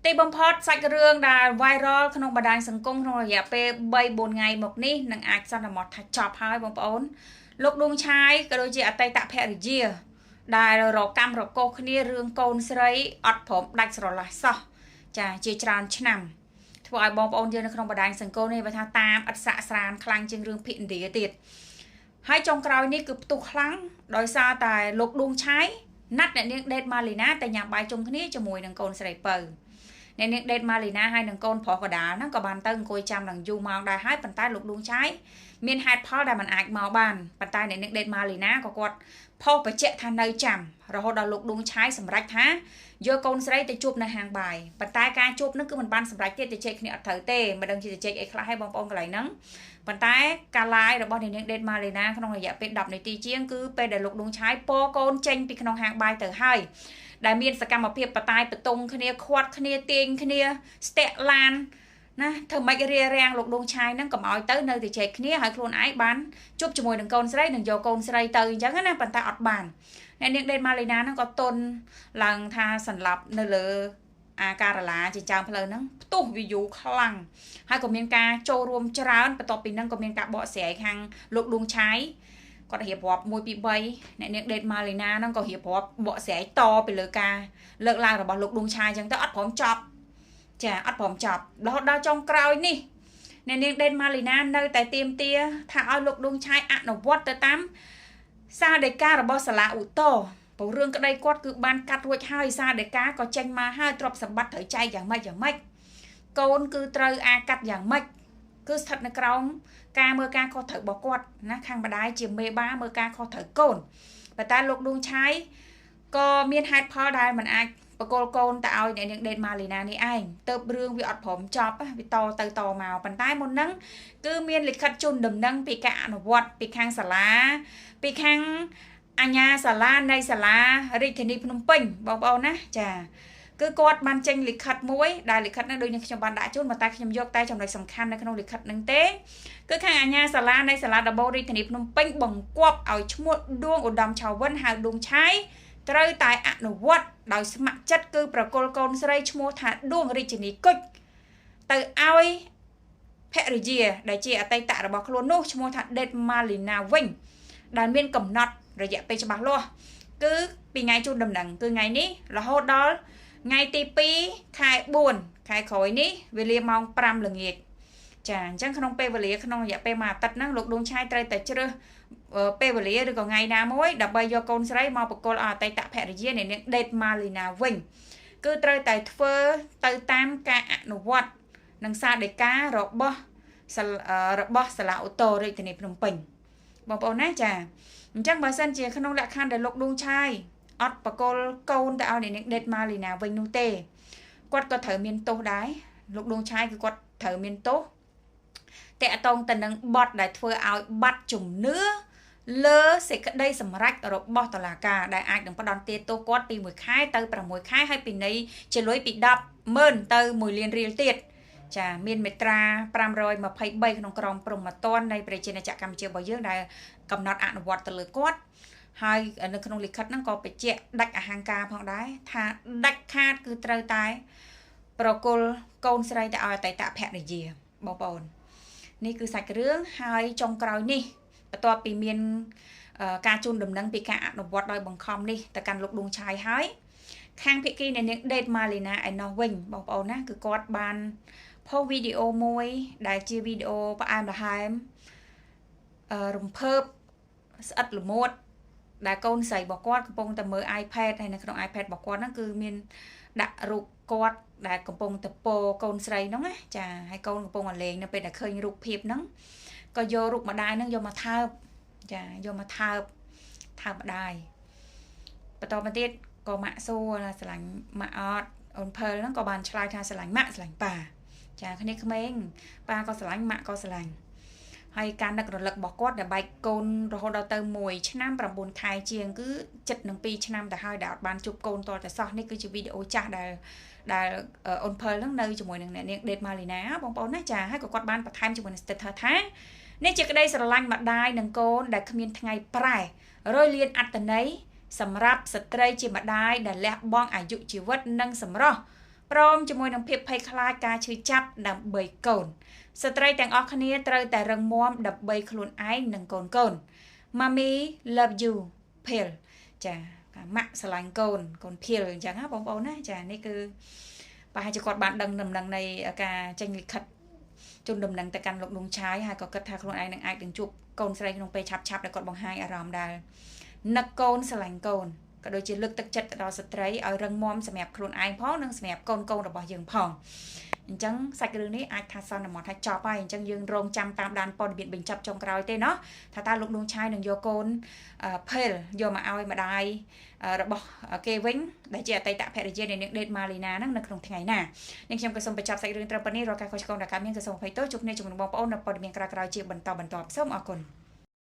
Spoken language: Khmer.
ទីបំផុតសាច់រឿងដែល viral ក្នុងបណ្ដាញសង្គមក្នុងរយៈពេល3-4ថ្ងៃមកនេះនឹងអាចសន្មតថាចប់ហើយបងប្អូនលោកដួងឆាយក៏ដូចជាអតីតភរិយាដែលរកម្មរកោសគ្នារឿងកូនស្រីអត់ព្រមដាច់ស្រឡះសោះចាជាច្រើនឆ្នាំធ្វើឲ្យបងប្អូនយើងនៅក្នុងបណ្ដាញសង្គមនេះបើថាតាមអត់សាក់ស្រានខ្លាំងជាងរឿងភិឥណ្ឌាទៀតហើយចុងក្រោយនេះគឺផ្ទុះខ្លាំងដោយសារតែលោកដួងឆាយណាត់អ្នកនាងដេតម៉ាលីណាតែញ៉ាំបាយជុំគ្នាជាមួយនឹងកូនស្រីពៅអ្នកនាងដេតម៉ាលីណាហើយនឹងកូនប្រុសកដាលហ្នឹងក៏បានទៅអង្គុយចាំនឹងយូរម៉ោងដែរហើយប៉ុន្តែលោកដួងឆាយមានហេតុផលដែលមិនអាចមកបានប៉ុន្តែអ្នកនាងដេតម៉ាលីណាក៏គាត់ផុសបញ្ជាក់ថានៅចាំរហូតដល់លោកដួងឆាយសម្រេចថាយកកូនស្រីទៅជួបនៅហាងបាយប៉ុន្តែការជួបហ្នឹងគឺមិនបានសម្រេចទេទៅជែកគ្នាអត់ត្រូវទេមិនដឹងជាទៅជែកអីខ្លះហើយបងប្អូនកន្លែងហ្នឹងប៉ុន្តែការ live របស់អ្នកនាងដេតម៉ាលីណាក្នុងរយៈពេល10នាទីជាងគឺពេលដែលលោកដួងឆាយពរកូនចេញពីក្នុងហាងបាយទៅហើយដែលមានសកម្មភាពបតាយបតុងគ្នាខាត់គ្នាទាញគ្នាស្ទាក់ឡានណាធ្វើម៉េចរារាំងលោកដួងឆាយហ្នឹងកុំឲ្យទៅនៅតែជែកគ្នាហើយខ្លួនឯងបានជួបជាមួយនឹងកូនស្រីនឹងយកកូនស្រីទៅអញ្ចឹងណាប៉ុន្តែអត់បានអ្នកនាងដេតម៉ាលីណាហ្នឹងក៏ទន់ឡើងថាសន្លប់នៅលើអាការឡាជាចាំផ្លូវហ្នឹងផ្ទុះ view ខ្លាំងហើយក៏មានការចូលរួមច្រើនបន្ទាប់ពីហ្នឹងក៏មានការបកស្រាយខាងលោកដួងឆាយគាត់រៀបរាប់1 2 3អ្នកនាងដេតម៉ាលីណាហ្នឹងក៏រៀបរាប់បកស្រាយតទៅលើការលើកឡើងរបស់លោកដួងឆាយអញ្ចឹងទៅអត់ព្រមចប់ចាអត់ព្រមចប់រហូតដល់ចុងក្រោយនេះអ្នកនាងដេតម៉ាលីណានៅតែទាមទារថាឲ្យលោកដួងឆាយអនុវត្តទៅតាមសារដីការបស់សាលាឧទ្ធរព្រោះរឿងក្តីគាត់គឺបានកាត់រួចហើយសារដីកាក៏ចេញមកហើយទ្រព្យសម្បត្តិត្រូវចែកយ៉ាងម៉េចកូនគឺត្រូវអាកាត់យ៉ាងម៉េចគឺស្ថិតនៅក្រោមការមើលការខុសត្រូវរបស់គាត់ណាខាងម្ដាយជាមេបាមើលការខុសត្រូវកូនប៉ុន្តែលោកដួងឆាយក៏មានហេតុផលដែលមិនអាចបកគលកូនទៅឲ្យអ្នកនាងដេតម៉ាលីណានេះឯងទៅរឿងវាអត់ព្រមចប់វាតទៅតមកប៉ុន្តែមុនហ្នឹងគឺមានលិខិតជូនដំណឹងពីការអនុវត្តពីខាងសាលាពីខាងអាជ្ញាសាលានៃសាលារាជធានីភ្នំពេញបងប្អូនណាចាគឺគាត់បានចេញលិខិតមួយដែលលិខិតហ្នឹងដូចនឹងខ្ញុំបានដាក់ជូនប៉ុន្តែខ្ញុំយកតែចំណុចសំខាន់នៅក្នុងលិខិតហ្នឹងទេគឺខាងអាជ្ញាសាលានៃសាលាដំបូងរាជធានីភ្នំពេញបង្គាប់ឲ្យឈ្មោះដួងឧត្តមឆាវិនហៅដួងឆាយត្រូវតែអនុវត្តដោយស្ម័គ្រចិត្តគឺប្រគល់កូនស្រីឈ្មោះថាដួងរាជិនីគុជទៅឲ្យភរិយាដែលជាអតីតរបស់ខ្លួននោះឈ្មោះថាដេតម៉ាលីណាវិញដែលមានកំណត់រយៈពេលច្បាស់លាស់គឺពីថ្ងៃជូនដំណឹងគឺថ្ងៃនេះរហូតដល់ថ្ងៃទី2ខែ4ខែក្រោយនេះវេលាម៉ោង5ល្ងាចចាអញ្ចឹងក្នុងពេលវេលាក្នុងរយៈពេលមួយអាទិត្យហ្នឹងលោកដួងឆាយត្រូវតែជ្រើសពេលវេលាឬក៏ថ្ងៃណាមួយដើម្បីយកកូនស្រីមកបកគលឲ្យអតីតភរិយានៃនាងដេតម៉ាលីណាវិញគឺត្រូវតែធ្វើទៅតាមការអនុវត្តនឹងសារដីការបស់សាលាឧទ្ធររាជធានីភ្នំពេញបងប្អូនណាចាអញ្ចឹងបើសិនជាក្នុងលក្ខខណ្ឌដែលលោកដួងឆាយអត់បកគលកូនទៅឲ្យអ្នកនាងដេតម៉ាលីណាវិញនោះទេគាត់ក៏ត្រូវមានទោសដែរលោកដួងឆាយគឺគាត់ត្រូវមានទោសតកតងទៅនឹងបទដែលធ្វើឲ្យបាត់ជំនឿលើសេចក្តីសម្រេចរបស់តុលាការដែលអាចនឹងផ្ដន្ទាទោសគាត់ពី1ខែទៅ6ខែហើយពីនៃជាលុយពី100000ទៅ1លានរៀលទៀតចាមានមាត្រា523ក្នុងក្រមព្រហ្មទណ្ឌនៃប្រជាណាចក្រកម្ពុជារបស់យើងដែលកំណត់អនុវត្តទៅលើគាត់ហើយនៅក្នុងលិខិតហ្នឹងក៏បញ្ជាក់ដាច់អហង្ការផងដែរថាដាច់ខាតគឺត្រូវតែប្រគល់កូនស្រីទៅឲ្យអតីតភរិយាបងប្អូននេះគឺសាច់រឿងហើយចុងក្រោយនេះបន្ទាប់ពីមានការជូនដំណឹងពីការអនុវត្តដោយបង្ខំនេះទៅកាន់លោកដួងឆាយហើយខាងភាគីនៃនាងដេតម៉ាលីណាឯណោះវិញបងប្អូនណាគឺគាត់បានផុសវីដេអូមួយដែលជាវីដេអូផ្អែមល្ហែមរំភើបស្អិតល្មួតដែលកូនស្រីរបស់គាត់កំពុងតែមើល iPad ហើយនៅក្នុង iPad របស់គាត់ហ្នឹងគឺមានដាក់រូបគាត់ដែលកំពុងតែពោកូនស្រីហ្នឹងណាចាហើយកូនកំពុងតែលេងនៅពេលដែលឃើញរូបភាពហ្នឹងក៏យករូបម្ដាយហ្នឹងយកមកថើបចាយកមកថើបម្ដាយបន្តមកទៀតក៏ម៉ាក់សួរថាស្រឡាញ់ម៉ាក់អត់អូនភើលហ្នឹងក៏បានឆ្លើយថាស្រឡាញ់ម៉ាក់ស្រឡាញ់ប៉ាចាគ្នាក្មេងប៉ាក៏ស្រឡាញ់ម៉ាក់ក៏ស្រឡាញ់ហើយការនឹករលឹករបស់គាត់ដែលបែកកូនរហូតដល់ទៅ1ឆ្នាំ9ខែជាងគឺចិត្តនឹង2ឆ្នាំទៅហើយដែលអត់បានជួបកូនតតែសោះនេះគឺជាវីដេអូចាស់ដែលអូនភើលហ្នឹងនៅជាមួយនឹងអ្នកនាងដេតម៉ាលីណាបងប្អូនណាចាហើយក៏គាត់បានបន្ថែមជាមួយនឹង status ថានេះជាក្តីស្រឡាញ់ម្ដាយនិងកូនដែលគ្មានថ្ងៃប្រែរយលានអត្តន័យសម្រាប់ស្ត្រីជាម្ដាយដែលលះបង់អាយុជីវិតនិងសម្រស់ ព្រមជាមួយនឹងភាពភ័យខ្លាចការឈឺចាប់ដើម្បីកូនស្ត្រីទាំងអស់គ្នាត្រូវតែរឹងមាំដើម្បីខ្លួនឯងនិងកូនកូន Mommy love you Phil ចាម៉ាក់ស្រឡាញ់កូន Phil អញ្ចឹងណាបងប្អូនណាចានេះគឺប្រហែលជាគាត់បានដឹងដំណឹងនៃការចេញលិខិតជូនដំណឹងទៅកាន់លោកដួងឆាយហើយក៏គិតថាខ្លួនឯងនឹងអាចនឹងជួបកូនស្រីក្នុងពេលឆាប់ដែលគាត់បង្ហាញអារម្មណ៍ដែរនឹកកូនស្រឡាញ់កូនក៏ដូចជាលើកទឹកចិត្តទៅដល់ស្ត្រីឲ្យរឹងមាំសម្រាប់ខ្លួនឯងផងនិងសម្រាប់កូនរបស់យើងផងអញ្ចឹងសាច់រឿងនេះអាចថាសន្មតថាចប់ហើយអញ្ចឹងយើងរងចាំតាមដានព័ត៌មានបញ្ចប់ចុងក្រោយទេเนาะថាតើលោកដួងឆាយនឹងយកកូនផេលយកមកឲ្យម្ដាយរបស់គេវិញដែលជាអតីតភរិយានៃនាងដេតម៉ាលីណាហ្នឹងនៅក្នុងថ្ងៃណានាងខ្ញុំក៏សូមបញ្ចប់សាច់រឿងត្រឹមប៉ុណ្នេះរាល់ការខុសឆ្គងដែលកើតមានក៏សូមអភ័យទោសជួបគ្នាជាមួយបងប្អូននៅព័ត៌មានក្រោយៗជាបន្តសូមអរគុណ